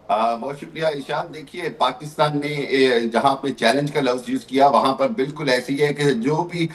बहुत शुक्रिया ईशान। देखिए, पाकिस्तान ने जहां पे चैलेंज का लफ्ज यूज किया वहां पर बिल्कुल ऐसी है कि जो भी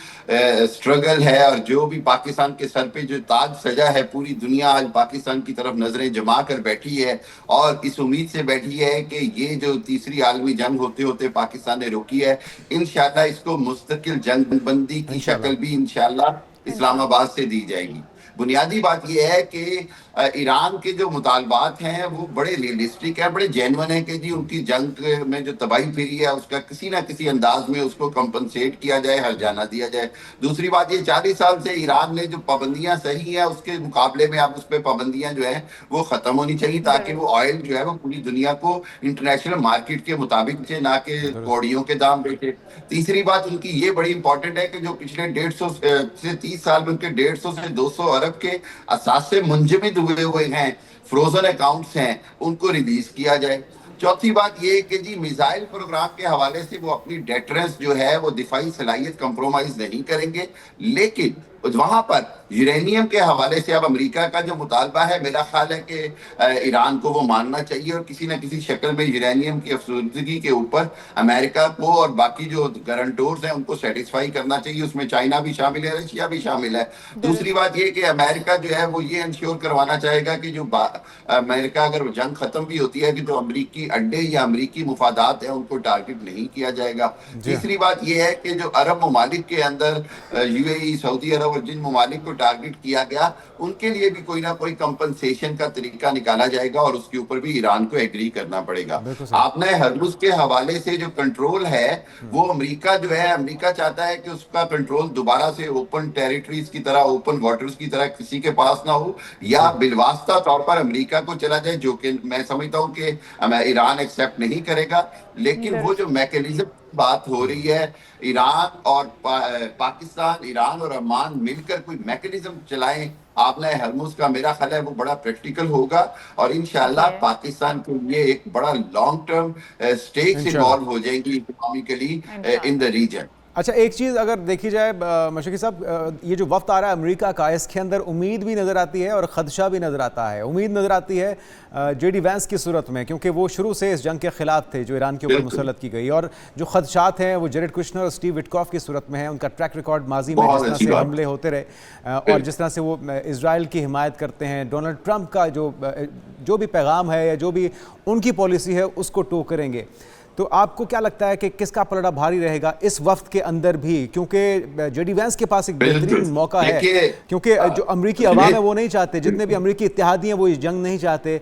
स्ट्रगल है और जो भी पाकिस्तान के सर पे जो ताज सजा है, पूरी दुनिया आज पाकिस्तान की तरफ नजरें जमा कर बैठी है और इस उम्मीद से बैठी है कि ये जो तीसरी आलमी जंग होते होते पाकिस्तान ने रोकी है, इंशाल्लाह इसको मुस्तकिल जंग बंदी की इंशाल्लाह। शक्ल भी इंशाल्लाह इंशाल्लाह। इस्लामाबाद से दी जाएगी। बुनियादी बात यह है कि ईरान के जो मुतालबात हैं वो बड़े रियलिस्टिक है, बड़े जेन्युइन है कि जी उनकी जंग में जो तबाही फिरी है उसका किसी ना किसी अंदाज में उसको कंपनसेट किया जाए, हर्जाना दिया जाए। दूसरी बात ये, 40 साल से ईरान ने जो पाबंदियां सही है उसके मुकाबले में अब उस पर पाबंदियां जो है वो खत्म होनी चाहिए, ताकि वो दुरुस्त। ऑयल जो है वो पूरी दुनिया को इंटरनेशनल मार्केट के मुताबिक बेचे, ना कि दुरुस्त। कौड़ियों के दाम बेचे। तीसरी बात उनकी ये बड़ी इंपॉर्टेंट है कि जो पिछले 150 से 30 साल में उनके 150 से 200 अरब के असासे मुंजमद हुए हैं, फ्रोजन अकाउंट्स हैं, उनको रिलीज किया जाए। चौथी बात ये कि जी मिसाइल प्रोग्राम के हवाले से वो अपनी डेटरेंस जो है वो दिफाई सलाहियत कंप्रोमाइज नहीं करेंगे, लेकिन वहां पर यूरेनियम के हवाले से अब अमेरिका का जो मुतालबा है, मेरा ख्याल है कि ईरान को वो मानना चाहिए और किसी न किसी शक्ल में यूरेनियम की अफसुर्दगी के ऊपर अमेरिका को और बाकी जो गारंटोर्स हैं उनको सेटिस्फाई करना चाहिए। उसमें चाइना भी शामिल है, रशिया भी शामिल है। दूसरी दुरुस्त। बात ये कि अमेरिका जो है वो ये इंश्योर करवाना चाहेगा कि जो अमेरिका अगर जंग खत्म भी होती है कि जो अमरीकी अड्डे या अमरीकी मुफादात हैं उनको टारगेट नहीं किया जाएगा। जी हाँ। तीसरी बात यह है कि जो अरब ममालिक के अंदर यूएई, सऊदी अरब और जिन ममालिक को टारगेट किया गया उनके लिए भी कोई ना कोई कंपनसेशन का तरीका निकाला जाएगा और उसके ऊपर भी ईरान को एग्री करना पड़ेगा। बिल्कुल सही। आपने हरमुज के हवाले से जो कंट्रोल है वो अमेरिका जो है, अमेरिका चाहता है कि उसका कंट्रोल दोबारा से ओपन टेरिटरीज की तरह, ओपन वाटर्स की तरह किसी के पास ना हो, या जी। बिलवास्ता तौर पर अमेरिका को चला जाए, जो कि मैं समझता हूं कि ईरान एक्सेप्ट नहीं करेगा। लेकिन वो जो दुरुस्त। मैकेनिज्म बात हो रही है, ईरान और पाकिस्तान, ईरान और ओमान मिलकर कोई मैकेनिज्म चलाएं आपने हरमुज का, मेरा ख्याल है वो बड़ा प्रैक्टिकल होगा और ठीक इंशाल्लाह है। पाकिस्तान के लिए एक बड़ा लॉन्ग टर्म स्टेक्स इंशाल्लाह। इन्वॉल्व हो जाएंगी इकोनॉमिकली इन द इंशाल्लाह। रीजन। अच्छा, एक चीज़ अगर देखी जाए मशरक़ी साहब, ये जो वफ्त आ रहा है अमेरिका का, इसके अंदर उम्मीद भी नज़र आती है और ख़दशा भी नज़र आता है। उम्मीद नज़र आती है जेडी वैंस की सूरत में, क्योंकि वो शुरू से इस जंग के ख़िलाफ़ थे जो ईरान के ऊपर बिल्कुल, मुसल्लत की गई, और जो खदशात हैं वो जेरेड कुश्नर और स्टीव विटकॉफ की सूरत में है। उनका ट्रैक रिकॉर्ड माजी में जिस बहुत तरह अच्छी से बात। हमले होते रहे और जिस बिल्कुल। तरह से वो इसराइल की हिमायत करते हैं, डोनाल्ड ट्रंप का जो भी पैगाम है या जो भी उनकी पॉलिसी है उसको टो करेंगे। तो आपको क्या लगता है कि किसका पलड़ा भारी रहेगा इस वक्त के अंदर भी, क्योंकि जेडी वैंस के पास एक बिल्कुल बेहतरीन मौका है, देखिए, क्योंकि जो अमरीकी अवाम है जुनेद, वो नहीं चाहते, जितने भी अमरीकी इत्तेहादी हैं वो इस जंग नहीं चाहते।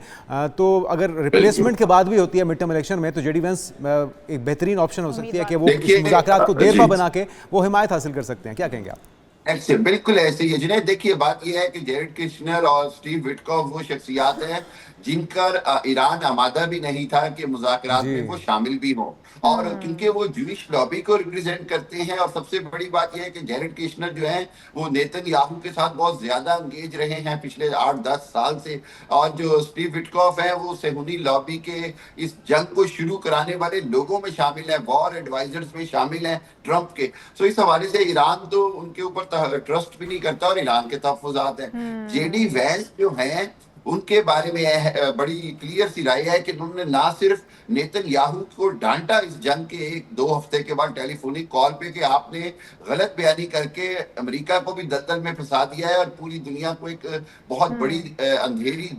तो अगर बिल्कुल रिप्लेसमेंट के बाद भी होती है मिड टर्म इलेक्शन में, तो जेडी वैंस एक बेहतरीन ऑप्शन हो सकती है कि उम्मीदवार वो बन इस देखिए सकते हैं। मुज़ाकरात को देरपा जी, बना के वो हिमायत हासिल कर सकते हैं। क्या कहेंगे आप? ऐसे बिल्कुल ऐसे ही है जुनैद। देखिए, बात यह है कि जेरेड किश्नर और स्टीव विटकॉफ वो शख्सियात हैं जिनका ईरान आमादा भी नहीं था कि मुज़ाकरात जी। में वो शामिल भी हों, और क्योंकि वो जूइश लॉबी को रिप्रेजेंट करते हैं। और सबसे बड़ी बात यह है कि जेरेड किश्नर जो है वो नेतन्याहू के साथ बहुत ज्यादा एंगेज रहे हैं पिछले 8-10 साल से, और जो स्टीव विटकॉफ है वो सेहूनी लॉबी के इस जंग को शुरू कराने वाले लोगों में शामिल है, वॉर एडवाइजर्स में शामिल है ट्रंप के। सो इस हवाले से ईरान तो उनके ऊपर ट्रस्ट भी नहीं करता और ईरान के तहफ़्फ़ुज़ात हैं। जेडी वैंस जो हैं उनके बारे में बड़ी क्लियर सी राय है कि उन्होंने ना सिर्फ नेतन्याहू को डांटा इस जंग के 1-2 हफ्ते के बाद टेलीफोनिक कॉल पे कि आपने गलत बयानी करके अमेरिका को भी दलदल में फंसा दिया है और पूरी दुनिया को एक बहुत बड़ी अंधेरी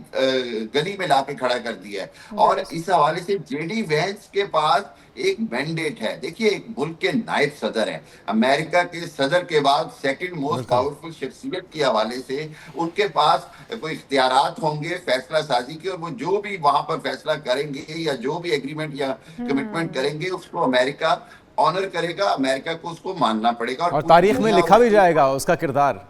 गली में लाके खड़ा कर दिया है। और दुरुस्त। इस हवाले से जेडी वैंस के पास एक मैंडेट है। देखिए, एक मुल्क के नायब सदर हैं, अमेरिका के सदर के बाद सेकंड मोस्ट बिल्कुल। पावरफुल शख्सियत के हवाले से उनके पास कोई इख्तियारात होंगे फैसला साजी के, और वो जो भी वहां पर फैसला करेंगे या जो भी एग्रीमेंट या कमिटमेंट करेंगे उसको अमेरिका ऑनर करेगा, अमेरिका को उसको मानना पड़ेगा और और पूरी तारीख में दुनिया लिखा भी उसकी। जाएगा उसका किरदार।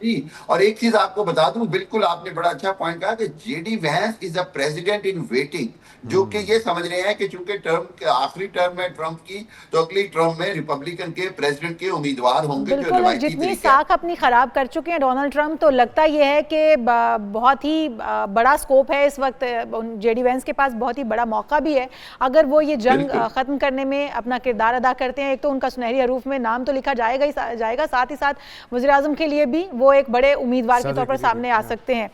जी, और एक चीज आपको बता दूं, बिल्कुल आपने बड़ा अच्छा पॉइंट कहा कि JD Vance is a president in waiting, जो कि ये समझ रहे हैं कि चूंकि टर्म के आखिरी टर्म है ट्रंप की, तो अगली टर्म में रिपब्लिकन के प्रेसिडेंट के उम्मीदवार होंगे जो बिल्कुल, और रिवायती जितनी तरीका है। साख अपनी खराब कर चुके हैं डोनाल्ड ट्रंप, तो लगता ये है कि बहुत ही बड़ा स्कोप है इस वक्त। जेडी वैंस के पास बहुत ही बड़ा मौका भी है अगर वो ये जंग बिल्कुल खत्म करने में अपना किरदार अदा करते हैं। एक तो उनका सुनहरी हरूफ में नाम तो लिखा जाएगा ही जाएगा, साथ ही साथ वज़ीर आज़म के लिए भी वो एक बड़े उम्मीदवार के तौर सदर पर के लिए भी। सामने आ सकते हैं।